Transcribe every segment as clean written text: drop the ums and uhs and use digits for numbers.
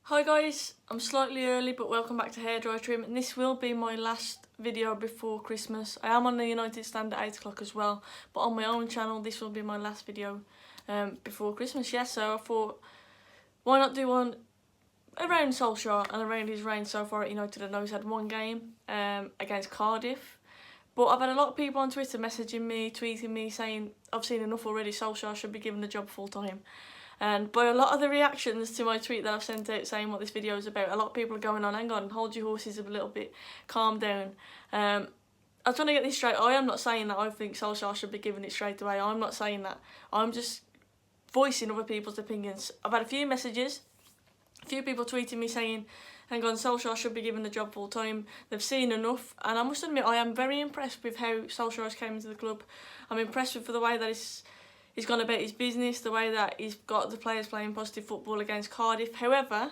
Hi guys, I'm slightly early but welcome back to Hairdryer Trim, and this will be my last video before Christmas. I am on the United Stand at 8 o'clock as well, but on my own channel this will be my last video before Christmas. Yeah, so I thought, why not do one around Solskjær and around his reign so far at United. I know he's had one game against Cardiff, but I've had a lot of people on Twitter messaging me, tweeting me, saying I've seen enough already, Solskjær should be given the job full time. And by a lot of the reactions to my tweet that I've sent out saying what this video is about, a lot of people are going on, hang on, hold your horses a little bit, calm down. I was trying to get this straight. I am not saying that I think Solskjær should be given it straight away. I'm not saying that. I'm just voicing other people's opinions. I've had a few messages, a few people tweeting me saying, hang on, Solskjær should be given the job full time. They've seen enough. And I must admit, I am very impressed with how Solskjær has came into the club. I'm impressed with the way that he's gone about his business, the way that he's got the players playing positive football against Cardiff. However,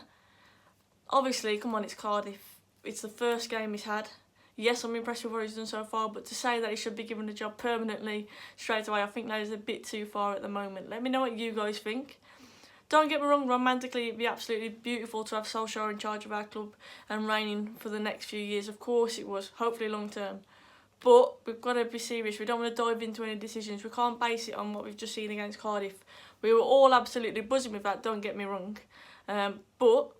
obviously, come on, it's Cardiff. It's the first game he's had. Yes, I'm impressed with what he's done so far, but to say that he should be given the job permanently straight away, I think that is a bit too far at the moment. Let me know what you guys think. Don't get me wrong, romantically it'd be absolutely beautiful to have Solskjær in charge of our club and reigning for the next few years. Of course it was, hopefully long term. But we've got to be serious. We don't want to dive into any decisions. We can't base it on what we've just seen against Cardiff. We were all absolutely buzzing with that, don't get me wrong. But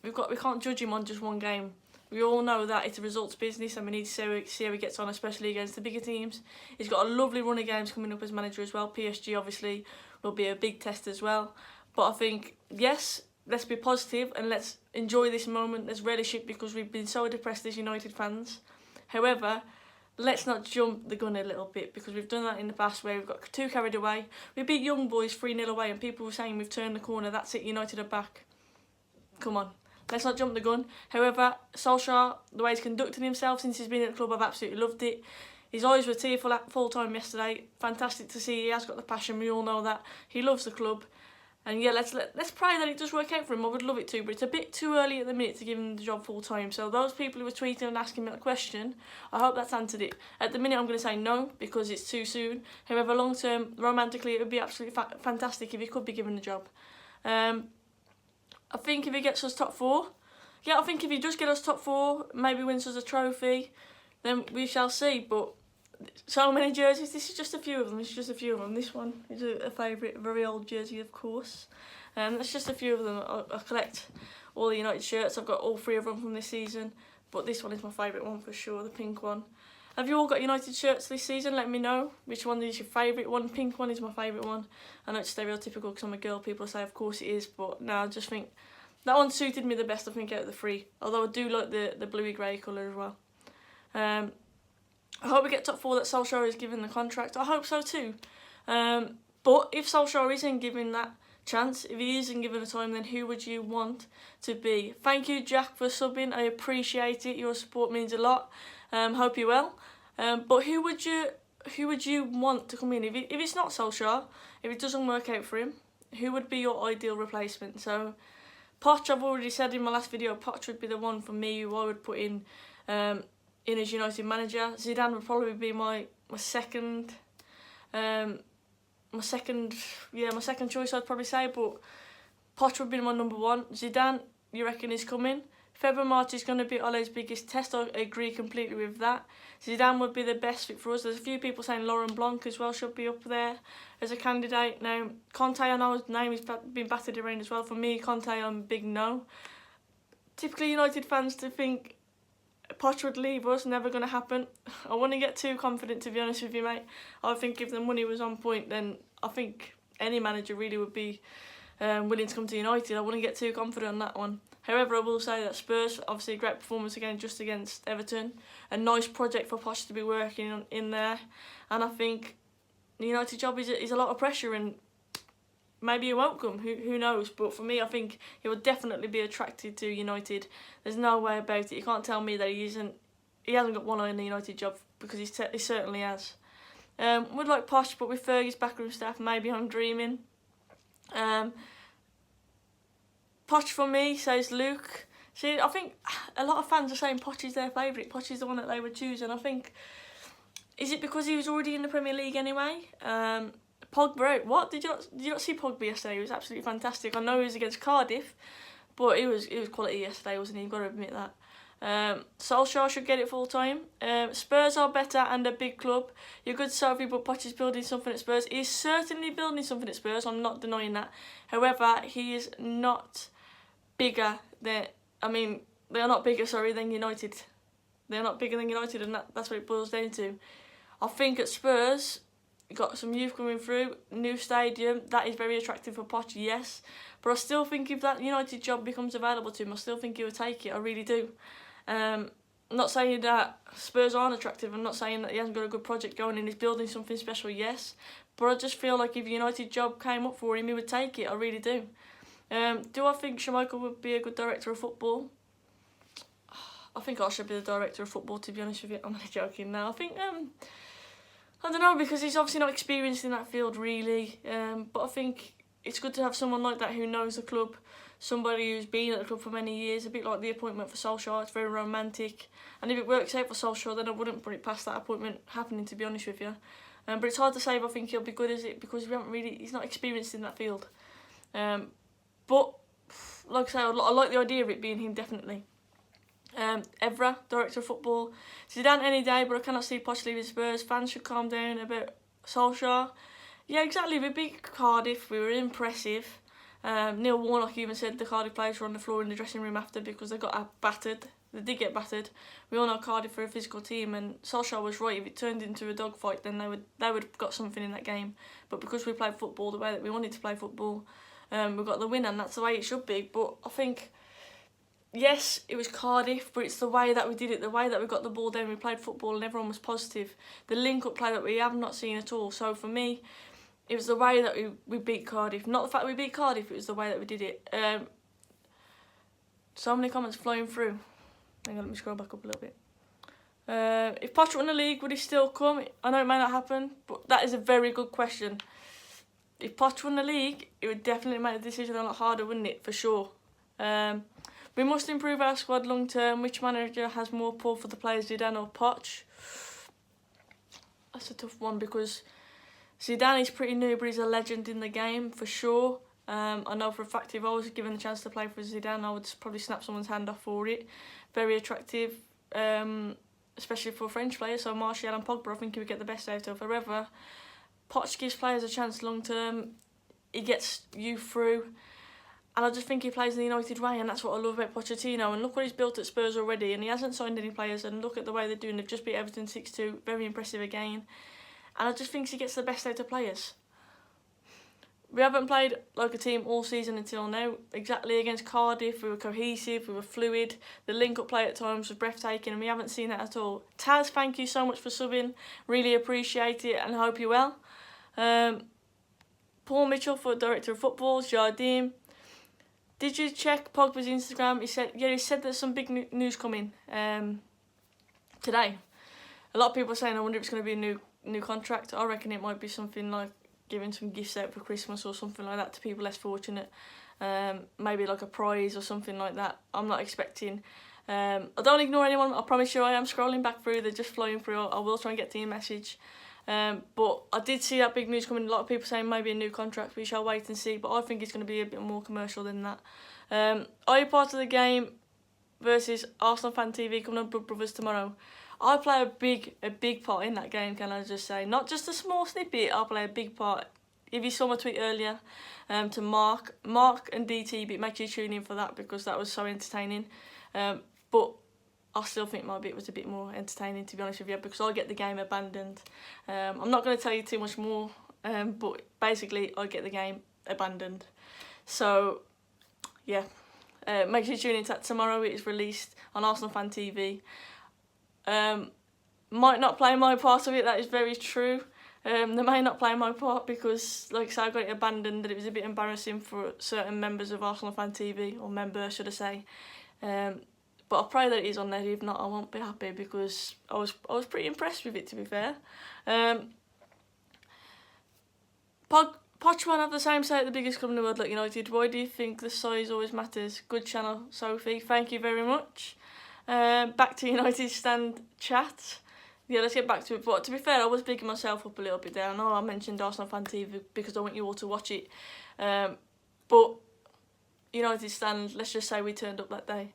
we can't judge him on just one game. We all know that it's a results business and we need to see how he gets on, especially against the bigger teams. He's got a lovely run of games coming up as manager as well. PSG obviously will be a big test as well. But I think, yes, let's be positive and let's enjoy this moment. Let's relish it because we've been so depressed as United fans. However, let's not jump the gun a little bit because we've done that in the past where we've got too carried away. We beat Young Boys 3-0 away and people were saying we've turned the corner, that's it, United are back. Come on, let's not jump the gun. However, Solskjær, the way he's conducted himself since he's been at the club, I've absolutely loved it. His eyes were tearful at full time yesterday. Fantastic to see. He has got the passion, we all know that. He loves the club. And yeah, let's pray that it does work out for him. I would love it too, but it's a bit too early at the minute to give him the job full time. So those people who were tweeting and asking me that question, I hope that's answered it. At the minute, I'm going to say no because it's too soon. However, long term, romantically, it would be absolutely fantastic if he could be given the job. I think if he gets us top four, yeah, I think if he does get us top four, maybe wins us a trophy, then we shall see. But so many jerseys, this is just a few of them, This one is a favourite, very old jersey, of course. That's just a few of them. I collect all the United shirts. I've got all 3 of them from this season, but this one is my favourite one for sure, the pink one. Have you all got United shirts this season? Let me know which one is your favourite one. Pink one is my favourite one. I know it's stereotypical because I'm a girl, people say of course it is, but no, I just think that one suited me the best, I think, out of the 3. Although I do like the bluey grey colour as well. I hope we get top 4 that Solskjær is given the contract. I hope so too. But if Solskjær isn't given that chance, if he isn't given a time, then who would you want to be? Thank you, Jack, for subbing. I appreciate it. Your support means a lot. Hope you're well. But who would you want to come in? If it's not Solskjær, if it doesn't work out for him, who would be your ideal replacement? So Poch, I've already said in my last video, Poch would be the one for me who I would put in as United manager. Zidane would probably be my second choice, I'd probably say, but Poch would be my number 1. Zidane, you reckon is coming? February, March is going to be Ole's biggest test. I agree completely with that. Zidane would be the best fit for us. There's a few people saying Laurent Blanc as well should be up there as a candidate. Now, Conte, I know his name has been battered around as well. For me, Conte, I'm a big no. Typically United fans to think Poch would leave us, never going to happen. I wouldn't get too confident, to be honest with you, mate. I think if the money was on point, then I think any manager really would be willing to come to United. I wouldn't get too confident on that one. However, I will say that Spurs, obviously a great performance again just against Everton. A nice project for Poch to be working on in there. And I think the United job is a lot of pressure, and maybe he won't come, who knows. But for me, I think he will definitely be attracted to United. There's no way about it. You can't tell me that he hasn't got one eye on the United job, because he certainly has. Would like Poch, but with Fergie's backroom staff, maybe I'm dreaming. Poch for me, says Luke. See, I think a lot of fans are saying Poch is their favourite. Poch is the one that they would choose, and I think, is it because he was already in the Premier League anyway? Pogba, what? Did you not see Pogba yesterday? He was absolutely fantastic. I know he was against Cardiff, But he was quality yesterday, wasn't he? You've got to admit that. Solskjær should get it full time. Spurs are better and a big club. You're good, Sophie, but Poch is building something at Spurs. He's certainly building something at Spurs. I'm not denying that. However, he is not bigger than. I mean, they are not bigger. Sorry, than United. They're not bigger than United, and that's what it boils down to. I think at Spurs, you got some youth coming through, new stadium. That is very attractive for Poch, yes. But I still think if that United job becomes available to him, I still think he would take it. I really do. I'm not saying that Spurs aren't attractive. I'm not saying that he hasn't got a good project going and he's building something special, yes. But I just feel like if a United job came up for him, he would take it. I really do. Do I think Schmeichel would be a good director of football? I think I should be the director of football, to be honest with you. I'm only joking now. I think, I don't know, because he's obviously not experienced in that field, really. But I think it's good to have someone like that who knows the club. Somebody who's been at the club for many years, a bit like the appointment for Solskjær. It's very romantic. And if it works out for Solskjær, then I wouldn't put it past that appointment happening, to be honest with you. But it's hard to say if I think he'll be good at it, because he's not experienced in that field. But, like I say, I like the idea of it being him, definitely. Evra, director of football. Zidane any day, but I cannot see Poch leaving Spurs. Fans should calm down about Solskjær. Yeah, exactly. We beat Cardiff. We were impressive. Neil Warnock even said the Cardiff players were on the floor in the dressing room after because they got battered. They did get battered. We all know Cardiff are a physical team, and Solskjær was right. If it turned into a dogfight, then they would have got something in that game. But because we played football the way that we wanted to play football, we got the win, and that's the way it should be. But I think, yes, it was Cardiff, but it's the way that we did it, the way that we got the ball down, we played football and everyone was positive. The link-up play that we have not seen at all. So for me, it was the way that we beat Cardiff. Not the fact that we beat Cardiff, it was the way that we did it. So many comments flowing through. Hang on, let me scroll back up a little bit. If Poch won the league, would he still come? I know it may not happen, but that is a very good question. If Poch won the league, it would definitely make the decision a lot harder, wouldn't it? For sure. We must improve our squad long term. Which manager has more pull for the players, Zidane or Poch? That's a tough one because Zidane is pretty new, but he's a legend in the game for sure. I know for a fact if I was given the chance to play for Zidane, I would probably snap someone's hand off for it. Very attractive, especially for French players. So Martial and Pogba, I think he would get the best out of. However, Poch gives players a chance long term. He gets you through. And I just think he plays in the United way, and that's what I love about Pochettino. And look what he's built at Spurs already, and he hasn't signed any players. And look at the way they're doing. They've just beat Everton 6-2. Very impressive again. And I just think he gets the best out of players. We haven't played like a team all season until now. Exactly against Cardiff, we were cohesive, we were fluid. The link-up play at times was breathtaking, and we haven't seen that at all. Taz, thank you so much for subbing. Really appreciate it, and hope you're well. Paul Mitchell for Director of Football. Jardim. Did you check Pogba's Instagram? He said there's some big news coming today. A lot of people are saying, I wonder if it's going to be a new contract. I reckon it might be something like giving some gifts out for Christmas or something like that to people less fortunate. Maybe like a prize or something like that. I'm not expecting. I don't ignore anyone. I promise you I am scrolling back through. They're just flowing through. I will try and get to your message. But I did see that big news coming. A lot of people saying maybe a new contract. We shall wait and see. But I think it's going to be a bit more commercial than that. Are you part of the game versus Arsenal Fan TV coming on Blood Brothers tomorrow? I play a big part in that game, can I just say. Not just a small snippet, I play a big part. If you saw my tweet earlier to Mark and DT, make sure you tune in for that because that was so entertaining. But I still think my bit was a bit more entertaining, to be honest with you, because I get the game abandoned. I'm not going to tell you too much more, but basically I get the game abandoned. So, yeah, make sure you tune in to that tomorrow. It is released on Arsenal Fan TV. Might not play my part of it, that is very true. They may not play my part because, like I said, I got it abandoned and it was a bit embarrassing for certain members of Arsenal Fan TV, or members should I say. But I pray that it is on there. If not, I won't be happy because I was pretty impressed with it, to be fair. Poch won't have the same say at the biggest club in the world like United. Why do you think the size always matters? Good channel, Sophie. Thank you very much. Back to United stand chat. Yeah, let's get back to it. But to be fair, I was bigging myself up a little bit there. I know I mentioned Arsenal Fan TV because I want you all to watch it. But United stand, let's just say we turned up that day.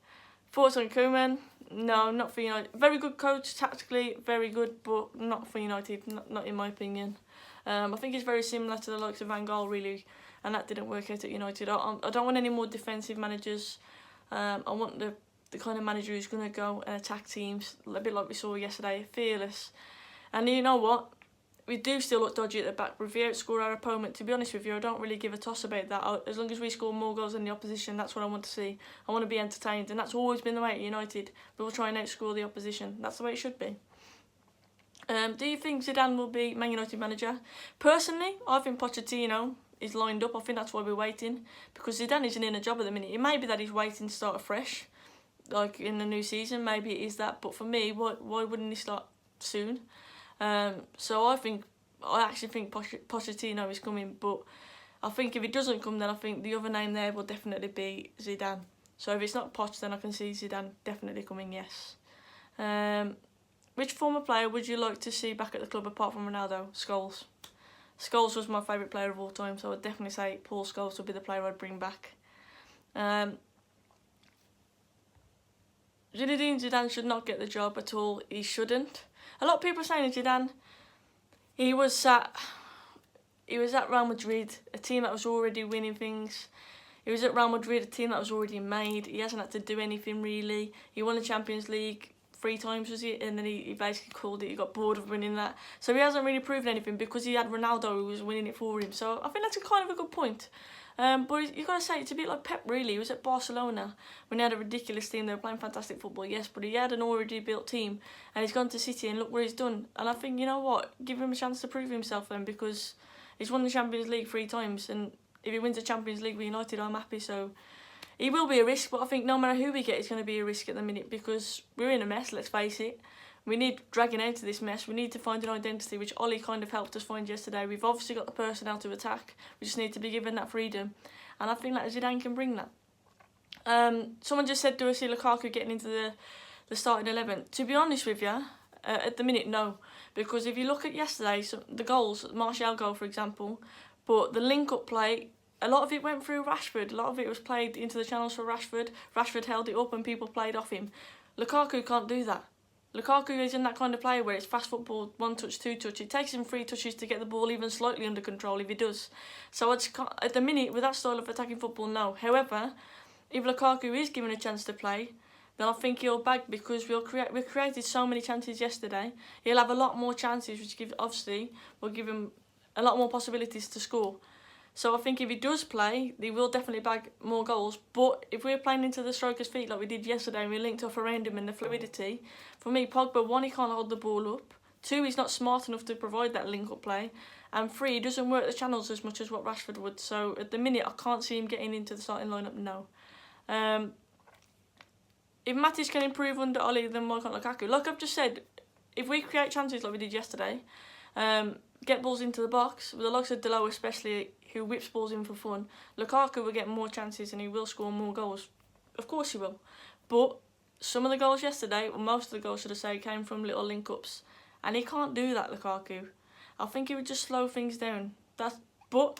Thoughts on Koeman? No, not for United. Very good coach, tactically, very good, but not for United, not in my opinion. I think it's very similar to the likes of Van Gaal, really, and that didn't work out at United. I don't want any more defensive managers. I want the kind of manager who's going to go and attack teams, a bit like we saw yesterday, fearless. And you know what? We do still look dodgy at the back, but if we outscore our opponent, to be honest with you, I don't really give a toss about that. As long as we score more goals than the opposition, that's what I want to see. I want to be entertained, and that's always been the way at United. We will try and outscore the opposition. That's the way it should be. Do you think Zidane will be Man United manager? Personally, I think Pochettino is lined up. I think that's why we're waiting, because Zidane isn't in a job at the minute. It may be that he's waiting to start afresh, like in the new season. Maybe it is that, but for me, why wouldn't he start soon? So I actually think Pochettino is coming, but I think if he doesn't come, then I think the other name there will definitely be Zidane. So if it's not Poch, then I can see Zidane definitely coming, yes. Which former player would you like to see back at the club apart from Ronaldo? Scholes. Scholes was my favourite player of all time, so I'd definitely say Paul Scholes would be the player I'd bring back. Zinedine Zidane should not get the job at all. He shouldn't. A lot of people are saying Zidane, he was at Real Madrid, a team that was already winning things. He was at Real Madrid, a team that was already made. He hasn't had to do anything really. He won the Champions League 3 times, was it? And then he basically called it. He got bored of winning that. So he hasn't really proven anything because he had Ronaldo who was winning it for him. So I think that's a kind of a good point. But you've got to say, it's a bit like Pep, really. He was at Barcelona when he had a ridiculous team. They were playing fantastic football, yes, but he had an already built team. And he's gone to City and look where he's done. And I think, you know what, give him a chance to prove himself then, because he's won the Champions League 3 times. And if he wins the Champions League with United, I'm happy. So he will be a risk, but I think no matter who we get, it's going to be a risk at the minute, because we're in a mess, let's face it. We need dragging out of this mess. We need to find an identity, which Ollie kind of helped us find yesterday. We've obviously got the personnel to attack. We just need to be given that freedom. And I think that Zidane can bring that. Someone just said, do I see Lukaku getting into the starting 11? To be honest with you, at the minute, no. Because if you look at yesterday, so the goals, Martial goal, for example, but the link-up play, a lot of it went through Rashford. A lot of it was played into the channels for Rashford. Rashford held it up and people played off him. Lukaku can't do that. Lukaku isn't that kind of player where it's fast football, 1 touch, 2 touch. It takes him 3 touches to get the ball even slightly under control if he does. So at the minute, with that style of attacking football, no. However, if Lukaku is given a chance to play, then I think he'll bag, because we created so many chances yesterday. He'll have a lot more chances, which obviously will give him a lot more possibilities to score. So I think if he does play, he will definitely bag more goals. But if we're playing into the striker's feet like we did yesterday and we linked off around him and the fluidity, for me, Pogba, 1, he can't hold the ball up. 2, he's not smart enough to provide that link-up play. And 3, he doesn't work the channels as much as what Rashford would. So at the minute, I can't see him getting into the starting lineup, no. If Matic can improve under Ollie, then why can't Lukaku? Like I've just said, if we create chances like we did yesterday, get balls into the box, with the likes of Delo especially, who whips balls in for fun, Lukaku will get more chances and he will score more goals. Of course he will. But some of the goals yesterday, or most of the goals should I say, came from little link-ups. And he can't do that, Lukaku. I think he would just slow things down. But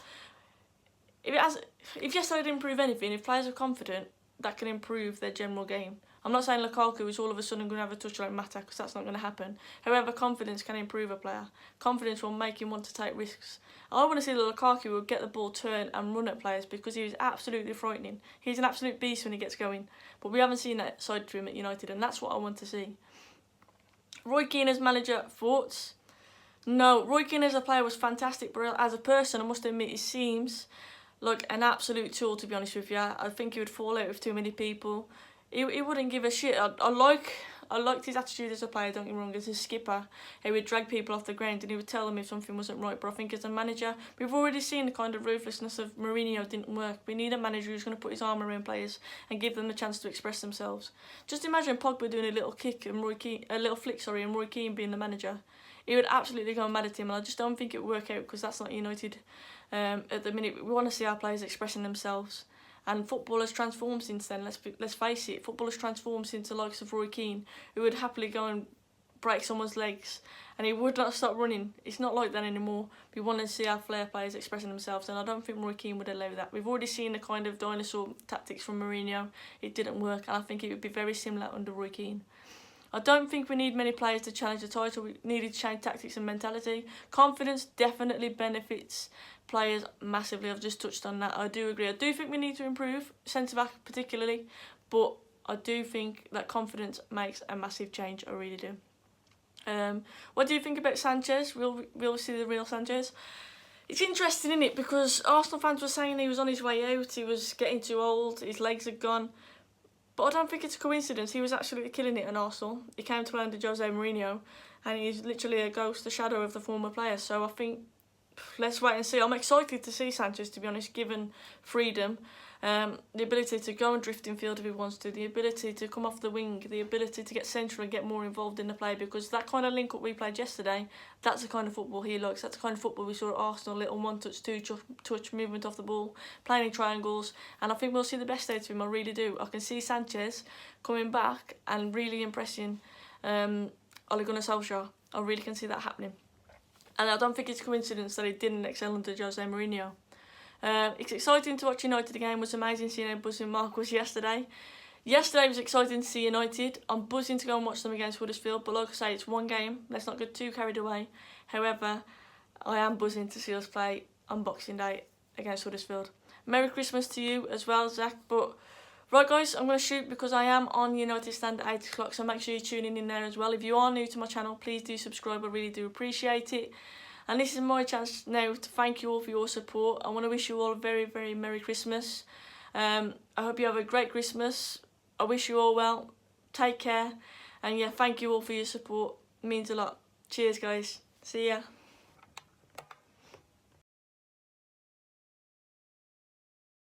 if yesterday didn't improve anything, if players are confident, that can improve their general game. I'm not saying Lukaku is all of a sudden going to have a touch like Mata, because that's not going to happen. However, confidence can improve a player. Confidence will make him want to take risks. I want to see that Lukaku will get the ball, turn and run at players, because he is absolutely frightening. He's an absolute beast when he gets going. But we haven't seen that side to him at United, and that's what I want to see. Roy Keane as manager, thoughts? No, Roy Keane as a player was fantastic, but as a person, I must admit, he seems like an absolute tool, to be honest with you. I think he would fall out with too many people. He wouldn't give a shit. I liked his attitude as a player, don't get me wrong, as a skipper. He would drag people off the ground and he would tell them if something wasn't right. But I think as a manager, we've already seen the kind of ruthlessness of Mourinho didn't work. We need a manager who's going to put his arm around players and give them the chance to express themselves. Just imagine Pogba doing a little kick and a little flick, and Roy Keane being the manager. He would absolutely go mad at him, and I just don't think it would work out, because that's not United. At the minute, we want to see our players expressing themselves. And football has transformed since then, let's face it. Football has transformed since the likes of Roy Keane, who would happily go and break someone's legs and he would not stop running. It's not like that anymore. We want to see our flair players expressing themselves, and I don't think Roy Keane would allow that. We've already seen the kind of dinosaur tactics from Mourinho. It didn't work, and I think it would be very similar under Roy Keane. I don't think we need many players to challenge the title. We needed to change tactics and mentality. Confidence definitely benefits players massively. I've just touched on that. I do agree. I do think we need to improve, centre-back particularly, but I do think that confidence makes a massive change. I really do. What do you think about Sanchez? We'll see the real Sanchez. It's interesting, isn't it? Because Arsenal fans were saying he was on his way out, he was getting too old, his legs had gone. But I don't think it's a coincidence. He was absolutely killing it in Arsenal. He came to play under Jose Mourinho, and he's literally a ghost, a shadow of the former player. So I think, let's wait and see. I'm excited to see Sanchez, to be honest, given freedom. The ability to go and drift in field if he wants to, the ability to come off the wing, the ability to get central and get more involved in the play, because that kind of link-up we played yesterday, that's the kind of football he likes. That's the kind of football we saw at Arsenal, little one-touch, two-touch movement off the ball, playing in triangles, and I think we'll see the best out of him, I really do. I can see Sanchez coming back and really impressing Ole Gunnar Solskjær. I really can see that happening. And I don't think it's a coincidence that he didn't excel under Jose Mourinho. It's exciting to watch United again. It was amazing seeing how buzzing Mark was yesterday. Yesterday was exciting to see United. I'm buzzing to go and watch them against Huddersfield, but like I say, it's one game. Let's not get too carried away. However, I am buzzing to see us play on Boxing Day against Huddersfield. Merry Christmas to you as well, Zach. But right, guys, I'm going to shoot because I am on United Stand at 8 o'clock, so make sure you're tuning in there as well. If you are new to my channel, please do subscribe. I really do appreciate it. And this is my chance now to thank you all for your support. I want to wish you all a very, very Merry Christmas. I hope you have a great Christmas. I wish you all well. Take care. And yeah, thank you all for your support. It means a lot. Cheers, guys. See ya.